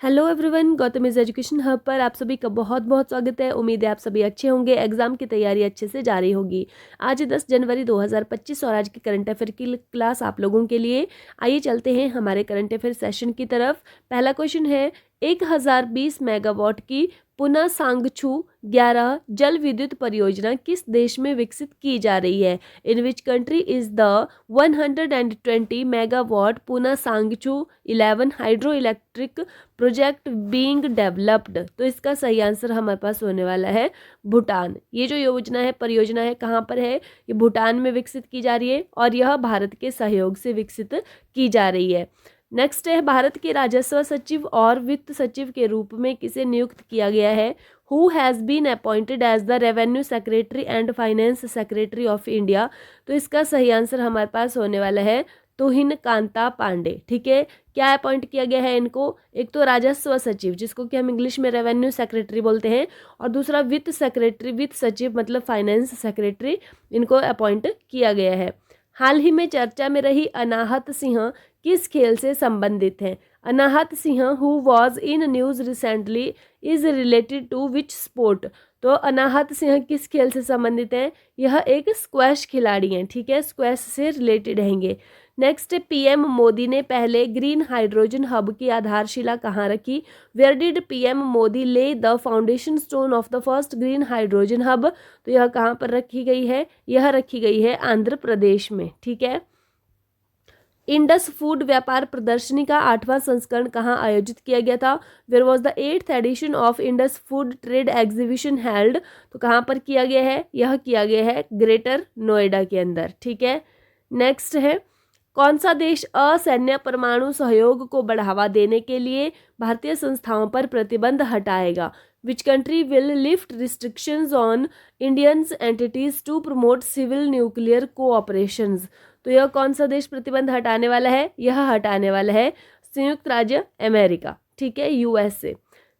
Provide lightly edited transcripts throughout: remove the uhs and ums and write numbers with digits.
Hello everyone, Gautam is education hub पर आप सभी का बहुत बहुत स्वागत है। उम्मीद है आप सभी अच्छे होंगे, एग्जाम की तैयारी अच्छे से जारी होगी। आज 10 जनवरी 2025 और आज की करंट अफेयर की क्लास आप लोगों के लिए। आइए चलते हैं हमारे करंट अफेयर सेशन की तरफ। पहला क्वेश्चन है, 1020 मेगावाट की पुनः सांगछू 11 जल विद्युत परियोजना किस देश में विकसित की जा रही है? In which country is the 120 megawatt Punatsangchhu 11 hydroelectric project being developed? तो इसका सही आंसर हमारे पास होने वाला है भूटान। ये जो योजना है, परियोजना है, कहाँ पर है? ये भूटान में विकसित की जा रही है और यह भारत के सहयोग से विकसित की जा रही है। नेक्स्ट है, भारत के राजस्व सचिव और वित्त सचिव के रूप में किसे नियुक्त किया गया है? Who has been appointed as the revenue secretary and finance secretary of India? तो इसका सही आंसर हमारे पास होने वाला है तुहिन कांता पांडे। ठीक है, क्या अपॉइंट किया गया है इनको? एक तो राजस्व सचिव, जिसको कि हम इंग्लिश में रेवेन्यू सेक्रेटरी बोलते हैं, और दूसरा वित्त सेक्रेटरी, वित्त सचिव मतलब फाइनेंस सेक्रेटरी, इनको अपॉइंट किया गया है। हाल ही में चर्चा में रही अनाहत सिंह किस खेल से संबंधित है? Anahat Singh who was in news recently is related to which sport? तो अनाहत सिंह किस खेल से संबंधित है? यह एक स्क्वैश खिलाड़ी हैं। ठीक है, स्क्वैश से रिलेटेड रहेंगे। नेक्स्ट, पीएम मोदी ने पहले ग्रीन हाइड्रोजन हब की आधारशिला कहाँ रखी? वेयर डिड पीएम मोदी ले the foundation stone of the first green hydrogen hub? तो यह कहाँ पर रखी गई है? यह रखी गई है आंध्र प्रदेश में। ठीक है। इंडस फूड व्यापार प्रदर्शनी का 8वां संस्करण कहाँ आयोजित किया गया था? Where was the 8th edition of Indus food trade exhibition held? तो कहाँ पर किया गया है? यह किया गया है ग्रेटर नोएडा के अंदर। ठीक है। नेक्स्ट है, कौन सा देश असैन्य परमाणु सहयोग को बढ़ावा देने के लिए भारतीय संस्थाओं पर प्रतिबंध हटाएगा? Which country will lift restrictions on Indians entities to promote civil nuclear cooperations? तो यह कौन सा देश प्रतिबंध हटाने वाला है? यह हटाने वाला है संयुक्त राज्य अमेरिका। ठीक है, यूएसए।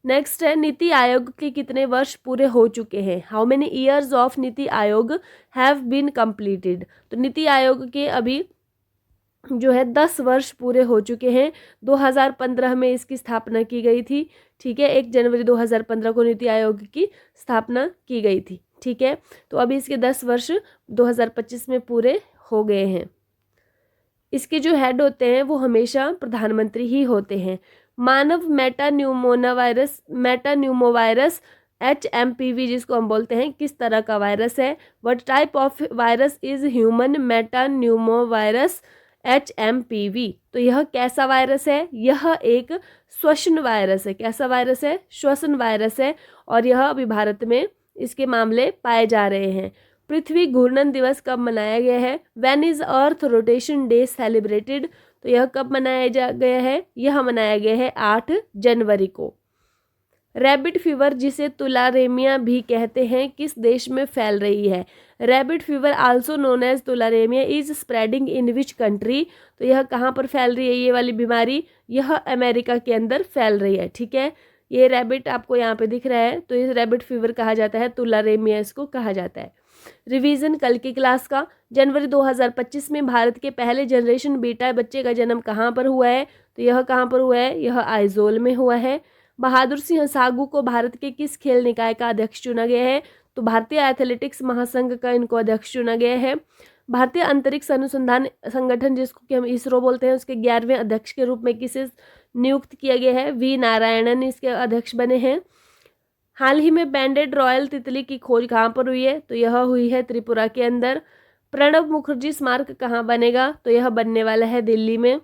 नेक्स्ट है, नीति आयोग के कितने वर्ष पूरे हो चुके हैं? How many years of NITI Aayog have been completed? तो नीति आयोग के अभी जो है 10 वर्ष पूरे हो चुके हैं। 2015 में इसकी स्थापना की गई थी। ठीक है, 1 जनवरी 2015 को नीति आयोग की स्थापना की गई थी। ठीक है, तो अभी इसके 10 वर्ष 2025 में पूरे हो गए हैं। इसके जो हेड होते हैं वो हमेशा प्रधानमंत्री ही होते हैं। मानव मेटान्यूमोवायरस HMPV जिसको हम बोलते हैं, किस तरह का वायरस है? What type of virus is human metapneumovirus HMPV? तो यह कैसा वायरस है? यह एक श्वसन वायरस है। कैसा वायरस है? श्वसन वायरस है, और यह अभी भारत में इसके मामले पाए जा रहे हैं। पृथ्वी घूर्णन दिवस कब मनाया गया है? When is earth rotation day celebrated? तो यह कब मनाया गया है? यह मनाया गया है 8 जनवरी को। रैबिट फीवर, जिसे तुलारेमिया भी कहते हैं, किस देश में फैल रही है? Rabbit fever also known as tularemia is spreading in which country? तो यह कहाँ पर फैल रही है ये वाली बीमारी? यह अमेरिका के अंदर फैल रही है। ठीक है, ये रैबिट आपको यहाँ पे दिख रहा है, तो इस रैबिट फीवर कहा जाता है, तुलारेमिया इसको कहा जाता है। रिवीजन कल की क्लास का। जनवरी 2025 में भारत के पहले जनरेशन बीटा बच्चे का जन्म कहाँ पर हुआ है? तो यह कहाँ पर हुआ है? यह आइजोल में हुआ है। बहादुर सिंह सागू को भारत के किस खेल निकाय का अध्यक्ष चुना गया है? तो भारतीय एथलेटिक्स महासंघ का इनको अध्यक्ष चुना गया है। भारतीय अंतरिक्ष अनुसंधान संगठन, जिसको कि हम इसरो बोलते हैं, उसके 11वें अध्यक्ष के रूप में किसे नियुक्त किया गया है? वी नारायणन इसके अध्यक्ष बने हैं। हाल ही में बैंडेड रॉयल तितली की खोज कहाँ पर हुई है? तो यह हुई है त्रिपुरा के अंदर। प्रणब मुखर्जी स्मारक कहाँ बनेगा? तो यह बनने वाला है दिल्ली में।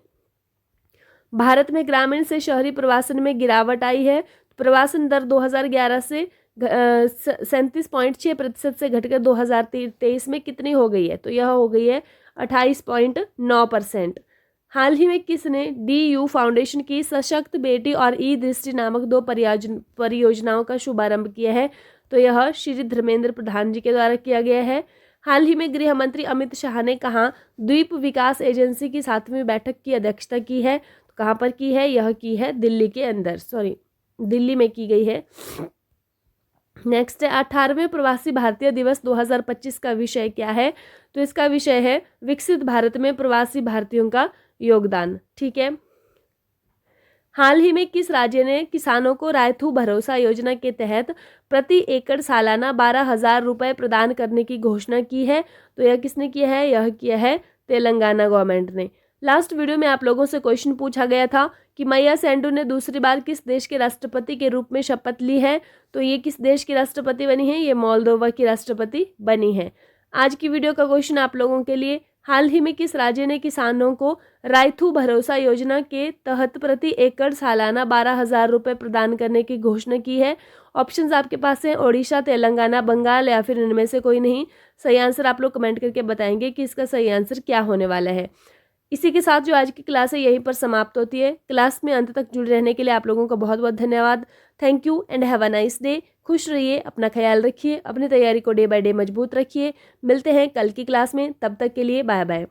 भारत में ग्रामीण से शहरी प्रवासन में गिरावट आई है। प्रवासन दर 2011 से 37.6% से घटकर 2023 में कितनी हो गई है? तो यह हो गई है 28.9%। हाल ही में किसने DU फाउंडेशन की सशक्त बेटी और ई दृष्टि नामक 2 परियोजनाओं का शुभारंभ किया है? तो यह श्री धर्मेंद्र प्रधान जी के द्वारा किया गया है। हाल ही में गृह मंत्री अमित शाह ने कहाँ द्वीप विकास एजेंसी की 7वीं बैठक की अध्यक्षता की है? तो कहाँ पर की है? यह की है दिल्ली के अंदर, दिल्ली में की गई है। नेक्स्ट है, 18वें प्रवासी भारतीय दिवस 2025 का विषय क्या है? तो इसका विषय है विकसित भारत में प्रवासी भारतीयों का योगदान। ठीक है, हाल ही में किस राज्य ने किसानों को रायथू भरोसा योजना के तहत प्रति एकड़ सालाना 12,000 रुपये प्रदान करने की घोषणा की है? तो यह किसने किया है? यह किया है तेलंगाना गवर्नमेंट ने। लास्ट वीडियो में आप लोगों से क्वेश्चन पूछा गया था कि मैया सैंडू ने दूसरी बार किस देश के राष्ट्रपति के रूप में शपथ ली है? तो ये किस देश की राष्ट्रपति बनी है? ये मोल्दोवा की राष्ट्रपति बनी है। आज की वीडियो का क्वेश्चन आप लोगों के लिए, हाल ही में किस राज्य ने किसानों को रायथू भरोसा योजना के तहत प्रति एकड़ सालाना 12,000 रुपये प्रदान करने की घोषणा की है? ऑप्शंस आपके पास हैं ओडिशा, तेलंगाना, बंगाल या फिर इनमें से कोई नहीं। सही आंसर आप लोग कमेंट करके बताएंगे कि इसका सही आंसर क्या होने वाला है। इसी के साथ जो आज की क्लास है यहीं पर समाप्त होती है। क्लास में अंत तक जुड़े रहने के लिए आप लोगों का बहुत बहुत धन्यवाद। Thank you and have a nice day. खुश रहिए, अपना ख्याल रखिए, अपनी तैयारी को डे बाय डे मजबूत रखिए। मिलते हैं कल की क्लास में, तब तक के लिए बाय बाय।